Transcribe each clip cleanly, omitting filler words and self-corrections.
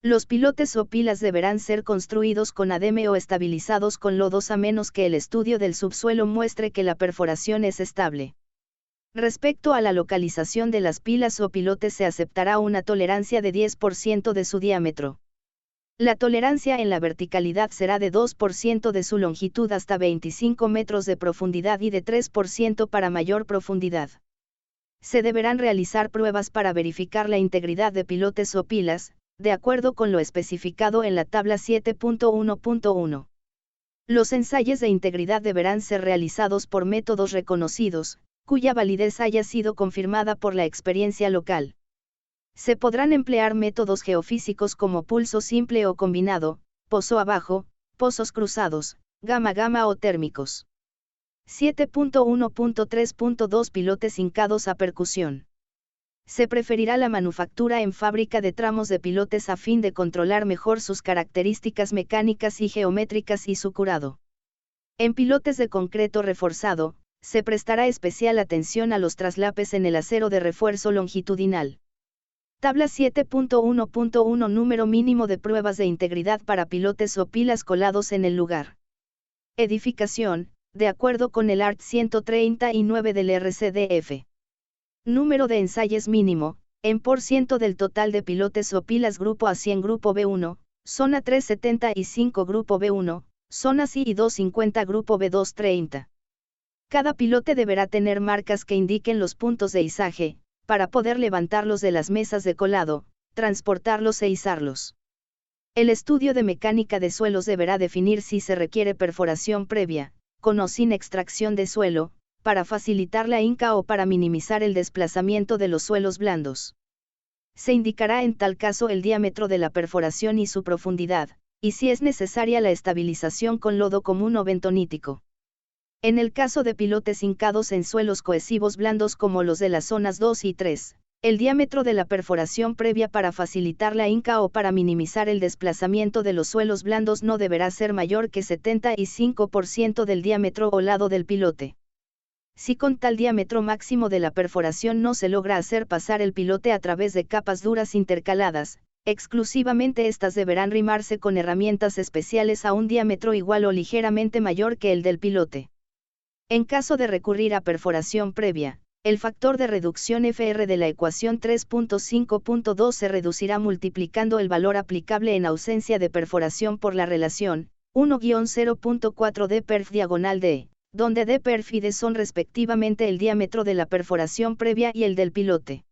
Los pilotes o pilas deberán ser construidos con ademe o estabilizados con lodos a menos que el estudio del subsuelo muestre que la perforación es estable. Respecto a la localización de las pilas o pilotes se aceptará una tolerancia de 10% de su diámetro. La tolerancia en la verticalidad será de 2% de su longitud hasta 25 metros de profundidad y de 3% para mayor profundidad. Se deberán realizar pruebas para verificar la integridad de pilotes o pilas, de acuerdo con lo especificado en la tabla 7.1.1. Los ensayos de integridad deberán ser realizados por métodos reconocidos, cuya validez haya sido confirmada por la experiencia local. Se podrán emplear métodos geofísicos como pulso simple o combinado, pozo abajo, pozos cruzados, gama o térmicos. 7.1.3.2 Pilotes hincados a percusión. Se preferirá la manufactura en fábrica de tramos de pilotes a fin de controlar mejor sus características mecánicas y geométricas y su curado. En pilotes de concreto reforzado, se prestará especial atención a los traslapes en el acero de refuerzo longitudinal. Tabla 7.1.1 Número mínimo de pruebas de integridad para pilotes o pilas colados en el lugar. Edificación, de acuerdo con el art. 139 del RCDF. Número de ensayos mínimo, en % del total de pilotes o pilas grupo A100 grupo B1, zona 375 grupo B1, zona C y 250 grupo B230. Cada pilote deberá tener marcas que indiquen los puntos de izaje, para poder levantarlos de las mesas de colado, transportarlos e izarlos. El estudio de mecánica de suelos deberá definir si se requiere perforación previa, con o sin extracción de suelo, para facilitar la hinca o para minimizar el desplazamiento de los suelos blandos. Se indicará en tal caso el diámetro de la perforación y su profundidad, y si es necesaria la estabilización con lodo común o bentonítico. En el caso de pilotes hincados en suelos cohesivos blandos como los de las zonas 2 y 3, el diámetro de la perforación previa para facilitar la hinca o para minimizar el desplazamiento de los suelos blandos no deberá ser mayor que 75% del diámetro o lado del pilote. Si con tal diámetro máximo de la perforación no se logra hacer pasar el pilote a través de capas duras intercaladas, exclusivamente estas deberán rimarse con herramientas especiales a un diámetro igual o ligeramente mayor que el del pilote. En caso de recurrir a perforación previa, el factor de reducción FR de la ecuación 3.5.2 se reducirá multiplicando el valor aplicable en ausencia de perforación por la relación 1-0.4 d perf diagonal d, donde d perf y d son respectivamente el diámetro de la perforación previa y el del pilote.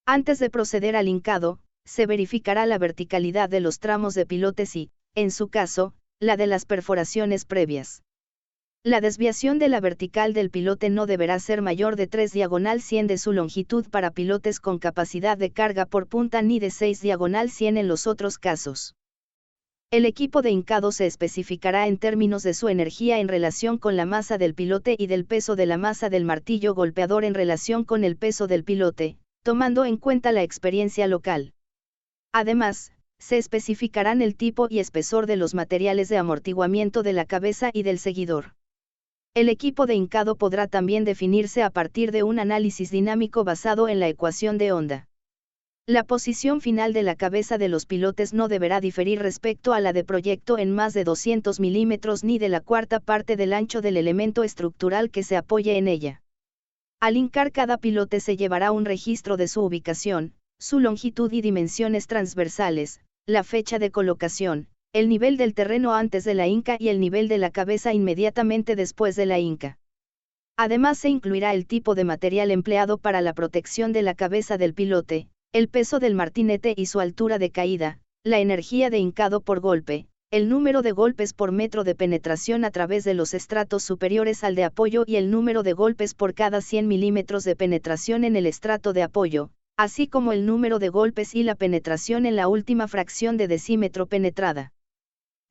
Antes de proceder al hincado, se verificará la verticalidad de los tramos de pilotes y, en su caso, la de las perforaciones previas. La desviación de la vertical del pilote no deberá ser mayor de 3/100 de su longitud para pilotes con capacidad de carga por punta ni de 6/100 en los otros casos. El equipo de hincado se especificará en términos de su energía en relación con la masa del pilote y del peso de la masa del martillo golpeador en relación con el peso del pilote, tomando en cuenta la experiencia local. Además, se especificarán el tipo y espesor de los materiales de amortiguamiento de la cabeza y del seguidor. El equipo de hincado podrá también definirse a partir de un análisis dinámico basado en la ecuación de onda. La posición final de la cabeza de los pilotes no deberá diferir respecto a la de proyecto en más de 200 milímetros ni de la cuarta parte del ancho del elemento estructural que se apoye en ella. Al hincar cada pilote se llevará un registro de su ubicación, su longitud y dimensiones transversales, la fecha de colocación, el nivel del terreno antes de la hinca y el nivel de la cabeza inmediatamente después de la hinca. Además se incluirá el tipo de material empleado para la protección de la cabeza del pilote, el peso del martinete y su altura de caída, la energía de hincado por golpe, el número de golpes por metro de penetración a través de los estratos superiores al de apoyo y el número de golpes por cada 100 milímetros de penetración en el estrato de apoyo, así como el número de golpes y la penetración en la última fracción de decímetro penetrada.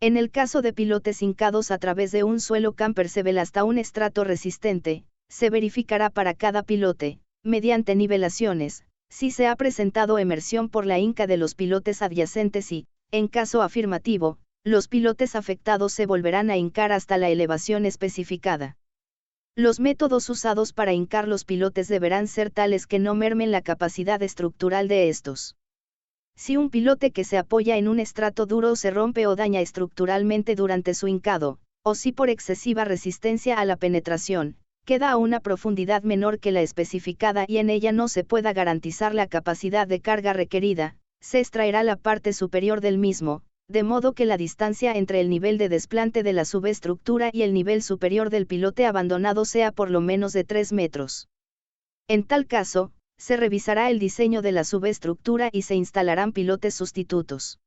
En el caso de pilotes hincados a través de un suelo campercevel hasta un estrato resistente, se verificará para cada pilote, mediante nivelaciones, si se ha presentado emersión por la hinca de los pilotes adyacentes y, en caso afirmativo, los pilotes afectados se volverán a hincar hasta la elevación especificada. Los métodos usados para hincar los pilotes deberán ser tales que no mermen la capacidad estructural de estos. Si un pilote que se apoya en un estrato duro se rompe o daña estructuralmente durante su hincado, o si por excesiva resistencia a la penetración, queda a una profundidad menor que la especificada y en ella no se pueda garantizar la capacidad de carga requerida, se extraerá la parte superior del mismo, de modo que la distancia entre el nivel de desplante de la subestructura y el nivel superior del pilote abandonado sea por lo menos de 3 metros. En tal caso, se revisará el diseño de la subestructura y se instalarán pilotes sustitutos.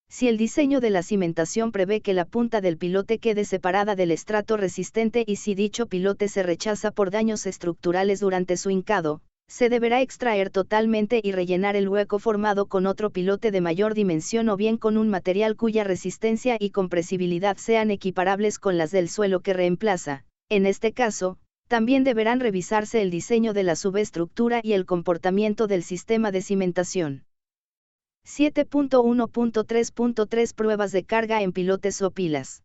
Si el diseño de la cimentación prevé que la punta del pilote quede separada del estrato resistente y si dicho pilote se rechaza por daños estructurales durante su hincado, se deberá extraer totalmente y rellenar el hueco formado con otro pilote de mayor dimensión o bien con un material cuya resistencia y compresibilidad sean equiparables con las del suelo que reemplaza. En este caso, también deberán revisarse el diseño de la subestructura y el comportamiento del sistema de cimentación. 7.1.3.3 Pruebas de carga en pilotes o pilas.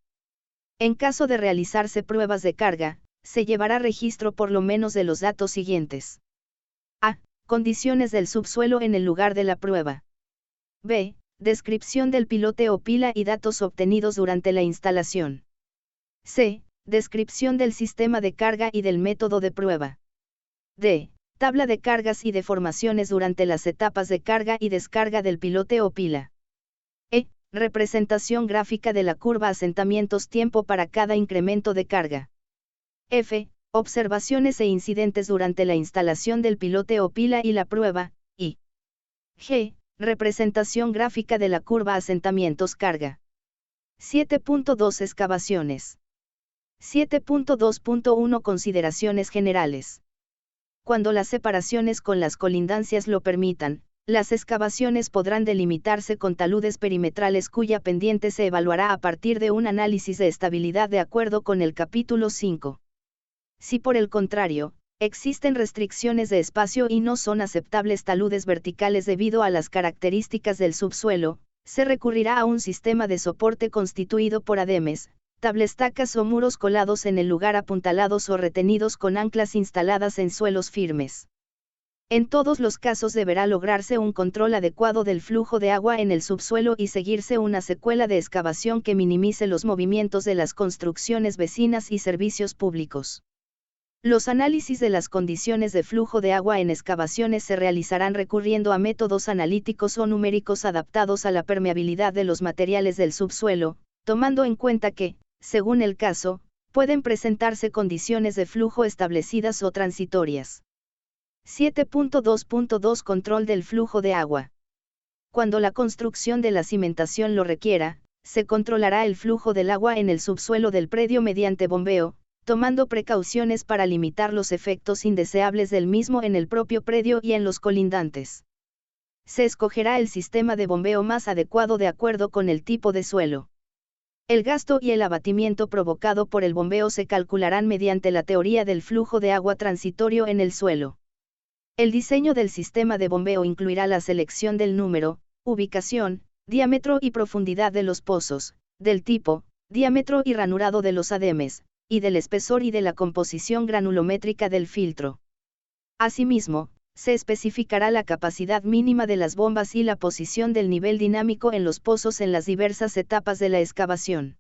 En caso de realizarse pruebas de carga, se llevará registro por lo menos de los datos siguientes. A. Condiciones del subsuelo en el lugar de la prueba. B. Descripción del pilote o pila y datos obtenidos durante la instalación. C. Descripción del sistema de carga y del método de prueba. D. Tabla de cargas y deformaciones durante las etapas de carga y descarga del pilote o pila. E. Representación gráfica de la curva asentamientos tiempo para cada incremento de carga. F. Observaciones e incidentes durante la instalación del pilote o pila y la prueba, y G. Representación gráfica de la curva asentamientos carga. 7.2 Excavaciones. 7.2.1 Consideraciones generales. Cuando las separaciones con las colindancias lo permitan, las excavaciones podrán delimitarse con taludes perimetrales cuya pendiente se evaluará a partir de un análisis de estabilidad de acuerdo con el capítulo 5. Si por el contrario, existen restricciones de espacio y no son aceptables taludes verticales debido a las características del subsuelo, se recurrirá a un sistema de soporte constituido por ademes, tablestacas o muros colados en el lugar apuntalados o retenidos con anclas instaladas en suelos firmes. En todos los casos deberá lograrse un control adecuado del flujo de agua en el subsuelo y seguirse una secuela de excavación que minimice los movimientos de las construcciones vecinas y servicios públicos. Los análisis de las condiciones de flujo de agua en excavaciones se realizarán recurriendo a métodos analíticos o numéricos adaptados a la permeabilidad de los materiales del subsuelo, tomando en cuenta que, según el caso, pueden presentarse condiciones de flujo establecidas o transitorias. 7.2.2 Control del flujo de agua. Cuando la construcción de la cimentación lo requiera, se controlará el flujo del agua en el subsuelo del predio mediante bombeo, tomando precauciones para limitar los efectos indeseables del mismo en el propio predio y en los colindantes. Se escogerá el sistema de bombeo más adecuado de acuerdo con el tipo de suelo. El gasto y el abatimiento provocado por el bombeo se calcularán mediante la teoría del flujo de agua transitorio en el suelo. El diseño del sistema de bombeo incluirá la selección del número, ubicación, diámetro y profundidad de los pozos, del tipo, diámetro y ranurado de los ademes, y del espesor y de la composición granulométrica del filtro. Asimismo, se especificará la capacidad mínima de las bombas y la posición del nivel dinámico en los pozos en las diversas etapas de la excavación.